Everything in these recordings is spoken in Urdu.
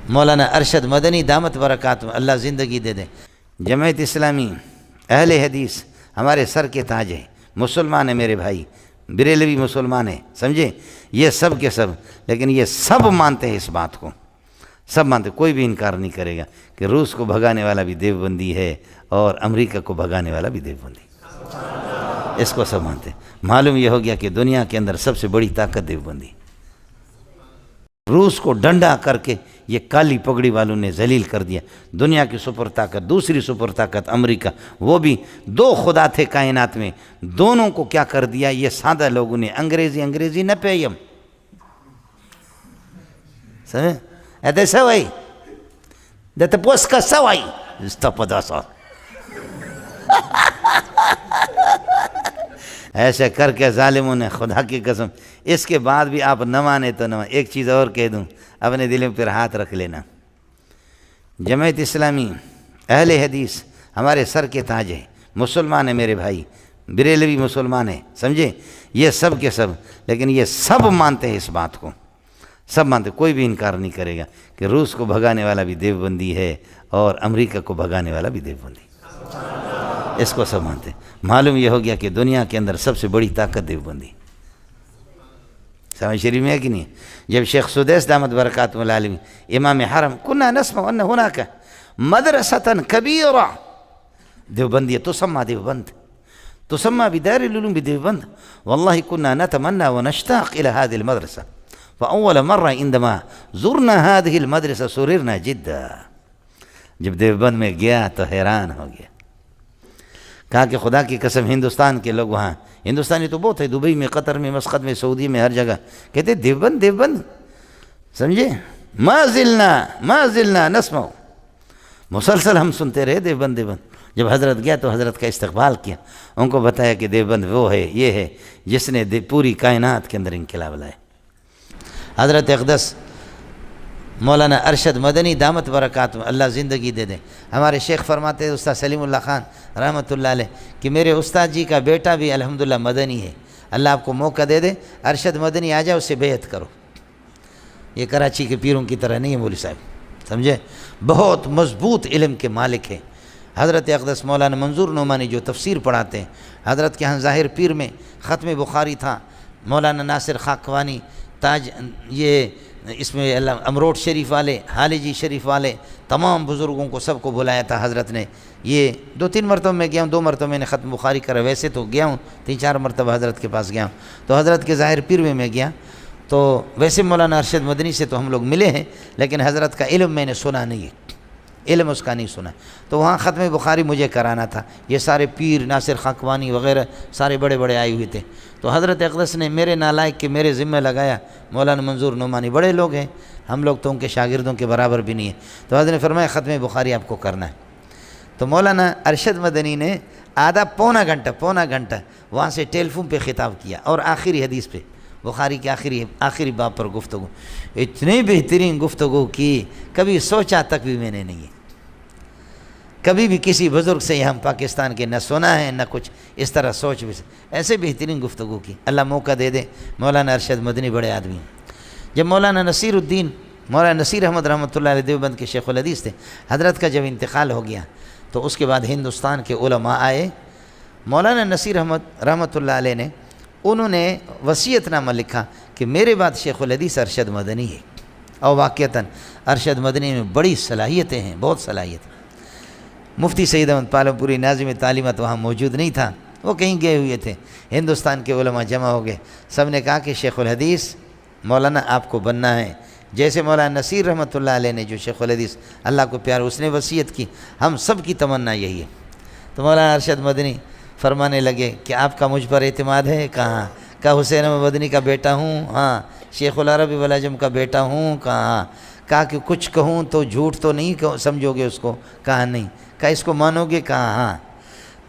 مولانا ارشد مدنی دامت برکاتہ اللہ زندگی دے دیں۔ جماعت اسلامی اہل حدیث ہمارے سر کے تاج ہیں، مسلمان ہیں میرے بھائی، بریلوی مسلمان ہیں، سمجھے، یہ سب کے سب، لیکن یہ سب مانتے ہیں اس بات کو، سب مانتے، کوئی بھی انکار نہیں کرے گا کہ روس کو بھگانے والا بھی دیوبندی ہے اور امریکہ کو بھگانے والا بھی دیوبندی، اس کو سب مانتے ہیں۔ معلوم یہ ہو گیا کہ دنیا کے اندر سب سے بڑی طاقت دیوبندی، روس کو ڈنڈا کر کے یہ کالی پگڑی والوں نے ذلیل کر دیا۔ دنیا کی سپر طاقت، دوسری سپر طاقت امریکہ، وہ بھی دو خدا تھے کائنات میں، دونوں کو کیا کر دیا یہ سادہ لوگوں نے، انگریزی نہ پیم سمجھے ایتے سوائی دیتے پوس کا سوائی استا پدا سا ایسے کر کے ظالموں نے، خدا کی قسم، اس کے بعد بھی آپ نہ مانے تو نہ مانے۔ ایک چیز اور کہہ دوں، اپنے دل میں پھر ہاتھ رکھ لینا، جماعت اسلامی اہل حدیث ہمارے سر کے تاج ہیں، مسلمان ہیں میرے بھائی، بریلوی مسلمان ہیں، سمجھے، یہ سب کے سب، لیکن یہ سب مانتے ہیں اس بات کو، سب مانتے، کوئی بھی انکار نہیں کرے گا کہ روس کو بھگانے والا بھی دیوبندی ہے اور امریکہ کو بھگانے والا بھی دیوبندی، اس کو سب مانتے ہیں۔ معلوم یہ ہو گیا کہ دنیا کے اندر سب سے بڑی طاقت دیوبندی، سمجھ شریف میں ہے کہ نہیں؟ جب شیخ سدیس دامت برکاتہ العالمین امام حرم كنا نسمع ان هناك مدرسة كبيرة دیوبندیہ تسمى دیوبند، تسمى بدار العلوم بديوبند، والله كنا نتمنى ونشتاق إلى هذه المدرسة، فأول مرة عندما زرنا هذه المدرسة سررنا جدا، جب دیوبند میں گیا تو حیران ہو گیا، کہا کہ خدا کی قسم ہندوستان کے لوگ وہاں، ہندوستانی تو بہت ہے، دبئی میں، قطر میں، مسقط میں، سعودی میں، ہر جگہ کہتے دیوبند دیوبند، سمجھے، ما زلنا نسمع، مسلسل ہم سنتے رہے دیوبند دیوبند۔ جب حضرت گیا تو حضرت کا استقبال کیا، ان کو بتایا کہ دیوبند وہ ہے، یہ ہے جس نے پوری کائنات کے اندر انقلاب لائے۔ حضرت اقدس مولانا ارشد مدنی دامت برکاتہ اللہ زندگی دے دیں، ہمارے شیخ فرماتے ہیں استاد سلیم اللہ خان رحمۃ اللہ علیہ کہ میرے استاد جی کا بیٹا بھی الحمدللہ مدنی ہے، اللہ آپ کو موقع دے دے، ارشد مدنی آ جائے، اس سے بیعت کرو، یہ کراچی کے پیروں کی طرح نہیں ہے مولوی صاحب، سمجھے، بہت مضبوط علم کے مالک ہیں۔ حضرت اقدس مولانا منظور نعمانی جو تفسیر پڑھاتے ہیں، حضرت کے ہاں ظاہر پیر میں ختم بخاری تھا، مولانا ناصر خاکوانی تاج، یہ اس میں امروٹ شریف والے، حالجی شریف والے، تمام بزرگوں کو سب کو بلایا تھا حضرت نے۔ یہ 2-3 مرتبہ میں گیا ہوں، 2 مرتبہ میں نے ختم بخاری کرا، ویسے تو گیا ہوں 3-4 مرتبہ حضرت کے پاس گیا ہوں، تو حضرت کے ظاہر پیر میں گیا، تو ویسے مولانا ارشد مدنی سے تو ہم لوگ ملے ہیں، لیکن حضرت کا علم میں نے سنا نہیں ہے، علم اس کا نہیں سنا، تو وہاں ختم بخاری مجھے کرانا تھا، یہ سارے پیر ناصر خاکوانی وغیرہ سارے بڑے بڑے آئے ہوئے تھے، تو حضرت اقدس نے میرے نالائق کے میرے ذمہ لگایا، مولانا منظور نعمانی بڑے لوگ ہیں، ہم لوگ تو ان کے شاگردوں کے برابر بھی نہیں ہیں، تو حضرت نے فرمایا ختم بخاری آپ کو کرنا ہے، تو مولانا ارشد مدنی نے آدھا پونا گھنٹہ وہاں سے ٹیلی فون پہ خطاب کیا، اور آخری حدیث پہ، بخاری کی آخری باب پر گفتگو، اتنی بہترین گفتگو کی کبھی سوچا تک بھی میں نے نہیں ہے، کبھی بھی کسی بزرگ سے ہم پاکستان کے نہ سنا ہے نہ کچھ اس طرح سوچ بھی، ایسے بہترین گفتگو کی، اللہ موقع دے دے، مولانا ارشد مدنی بڑے آدمی ہیں۔ جب مولانا نصیر الدین، مولانا نصیر احمد رحمۃ اللہ علیہ دیوبند کے شیخ الحدیث تھے، حضرت کا جب انتقال ہو گیا تو اس کے بعد ہندوستان کے علماء آئے، مولانا نصیر احمد رحمۃ اللہ علیہ نے، انہوں نے وصیت نامہ لکھا کہ میرے بعد شیخ الحدیث ارشد مدنی ہے، اور واقعتاً ارشد مدنی میں بڑی صلاحیتیں ہیں، بہت صلاحیت۔ مفتی سید احمد پالم پوری ناظم تعلیمات وہاں موجود نہیں تھا، وہ کہیں گئے ہوئے تھے، ہندوستان کے علماء جمع ہو گئے، سب نے کہا کہ شیخ الحدیث مولانا آپ کو بننا ہے، جیسے مولانا نصیر رحمۃ اللہ علیہ نے جو شیخ الحدیث اللہ کو پیار اس نے وصیت کی، ہم سب کی تمنا یہی ہے۔ تو مولانا ارشد مدنی فرمانے لگے کہ آپ کا مجھ پر اعتماد ہے؟ کہاں؟ کہا حسین احمد مدنی کا بیٹا ہوں، ہاں، شیخ العرب والعجم کا بیٹا ہوں، کہاں؟ کہا کہ کچھ کہوں تو جھوٹ تو نہیں سمجھو گے اس کو؟ کہا نہیں۔ کہا اس کو مانو گے؟ کہا ہاں۔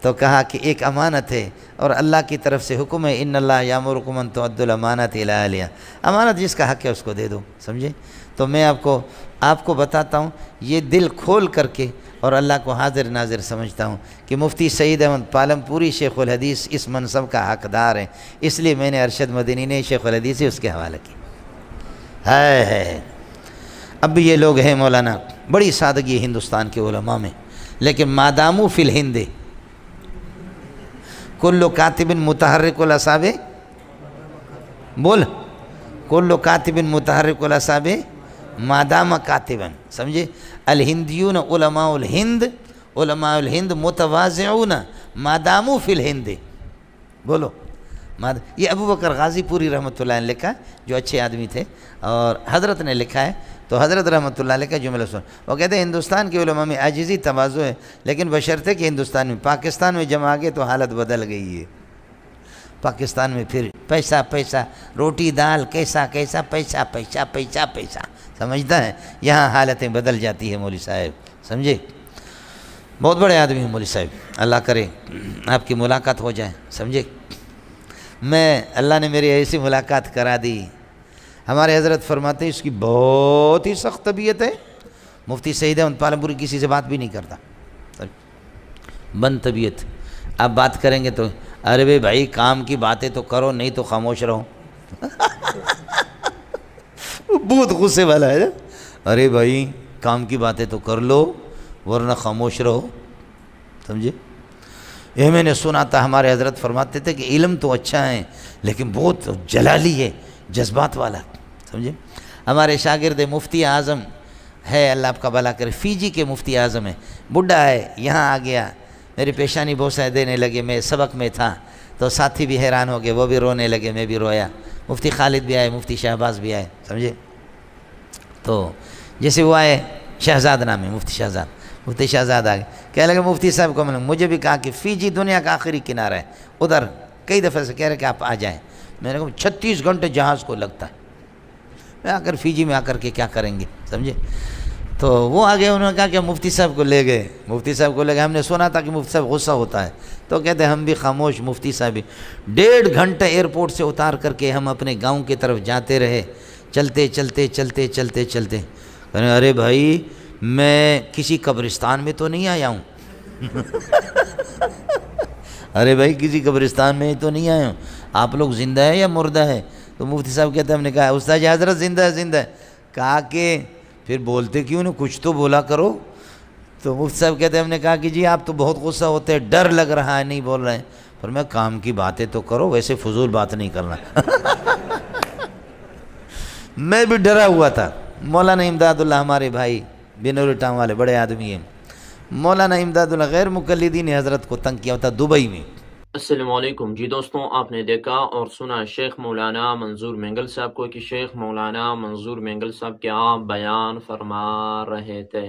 تو کہا کہ ایک امانت ہے اور اللہ کی طرف سے حکم ہے، ان اللہ یامرکم ان تؤدوا الامانات الی اہلہا، امانت جس کا حق ہے اس کو دے دو، سمجھے؟ تو میں آپ کو بتاتا ہوں، یہ دل کھول کر کے اور اللہ کو حاضر ناظر سمجھتا ہوں کہ مفتی سعید احمد پالم پوری شیخ الحدیث اس منصب کا حقدار ہے، اس لیے میں نے ارشد مدنی نے شیخ الحدیث سے اس کے حوالے کی ہے۔ اب بھی یہ لوگ ہیں مولانا، بڑی سادگی ہے ہندوستان کے علماء میں، لیکن مادامو فی الہند کل کاتب متحرک الاصابع، بول کل کاتب متحرک الاصابع مادام کاتبا، سمجھے؟ الہندیون علماء الہند، علماء الہند متواضعون مادامو فی الہند، بولو یہ ابو بکر غازی پوری رحمۃ اللہ علیہ لکھا، جو اچھے آدمی تھے، اور حضرت نے لکھا ہے، تو حضرت رحمۃ اللہ علیہ کا جملہ سن، وہ کہتے ہیں ہندوستان کے علماء میں عاجزی تواضع ہے، لیکن بشرطے کہ ہندوستان میں، پاکستان میں جب آگے تو حالت بدل گئی ہے، پاکستان میں پھر پیسہ پیسہ، روٹی دال کیسا کیسا، پیسہ پیسہ پیسہ پیسہ، سمجھتا ہے؟ یہاں حالتیں بدل جاتی ہیں مولوی صاحب، سمجھے؟ بہت بڑے آدمی ہیں مولوی صاحب، اللہ کرے آپ کی ملاقات ہو جائے، سمجھے؟ میں اللہ نے میری ایسی ملاقات کرا دی، ہمارے حضرت فرماتے ہیں اس کی بہت ہی سخت طبیعت ہے، مفتی سعید احمد پالنپوری کسی سے بات بھی نہیں کرتا، بند طبیعت، آپ بات کریں گے تو ارے بھائی کام کی باتیں تو کرو، نہیں تو خاموش رہو، بہت غصے والا ہے، ارے بھائی کام کی باتیں تو کر لو ورنہ خاموش رہو، سمجھے؟ یہ میں نے سنا تھا، ہمارے حضرت فرماتے تھے کہ علم تو اچھا ہے لیکن بہت جلالی ہے، جذبات والا، سمجھے؟ ہمارے شاگرد مفتی اعظم ہے، اللہ آپ کا بھلا کرے، فیجی کے مفتی اعظم ہے، بڈھا ہے، یہاں آ گیا، میری پیشانی بوسہ دینے لگے، میں سبق میں تھا تو ساتھی بھی حیران ہو گئے، وہ بھی رونے لگے، میں بھی رویا، مفتی خالد بھی آئے، مفتی شہباز بھی آئے، سمجھے؟ تو جیسے وہ آئے، شہزاد نام ہے، مفتی شہزاد، مفتی شہزاد آگے کہنے لگے مفتی صاحب کو، مجھے بھی کہا کہ فیجی دنیا کا آخری کنارہ ہے، ادھر کئی دفعہ سے کہہ رہے کہ آپ آ جائیں، میں نے کہا 36 گھنٹے جہاز کو لگتا ہے، میں آ کر فیجی میں آ کر کے کیا کریں گے، سمجھے؟ تو وہ آگے انہوں نے کہا کہ مفتی صاحب کو لے گئے، مفتی صاحب کو لے گئے، ہم نے سنا تھا کہ مفتی صاحب غصہ ہوتا ہے، تو کہتے ہیں ہم بھی خاموش، مفتی صاحب بھی 1.5 گھنٹہ ایئرپورٹ سے اتار کر کے ہم اپنے گاؤں کی طرف جاتے رہے، چلتے چلتے چلتے چلتے چلتے، کہنے ارے بھائی میں کسی قبرستان میں تو نہیں آیا ہوں، ارے بھائی کسی قبرستان میں تو نہیں آیا ہوں، آپ لوگ زندہ ہے یا مردہ ہے؟ تو مفتی صاحب کہتے ہیں ہم نے کہا استاد جی حضرت زندہ ہے، زندہ ہے، کہا کہ پھر بولتے کیوں نہیں، کچھ تو بولا کرو، تو مفتی صاحب کہتے ہیں ہم نے کہا کہ جی آپ تو بہت غصہ ہوتے ہیں، ڈر لگ رہا ہے، نہیں بول رہے ہیں، پر میں کام کی باتیں تو کرو، ویسے فضول بات نہیں کرنا، میں بھی ڈرا ہوا تھا، مولانا امداد اللہ ہمارے بھائی بنور ٹام والے بڑے آدمی ہیں، مولانا امداد اللہ غیر مقلدین حضرت کو تنگ کیا ہوتا دبئی میں۔ السلام علیکم جی دوستوں، آپ نے دیکھا اور سنا شیخ مولانا منظور مینگل صاحب کو کہ شیخ مولانا منظور مینگل صاحب کیا بیان فرما رہے تھے۔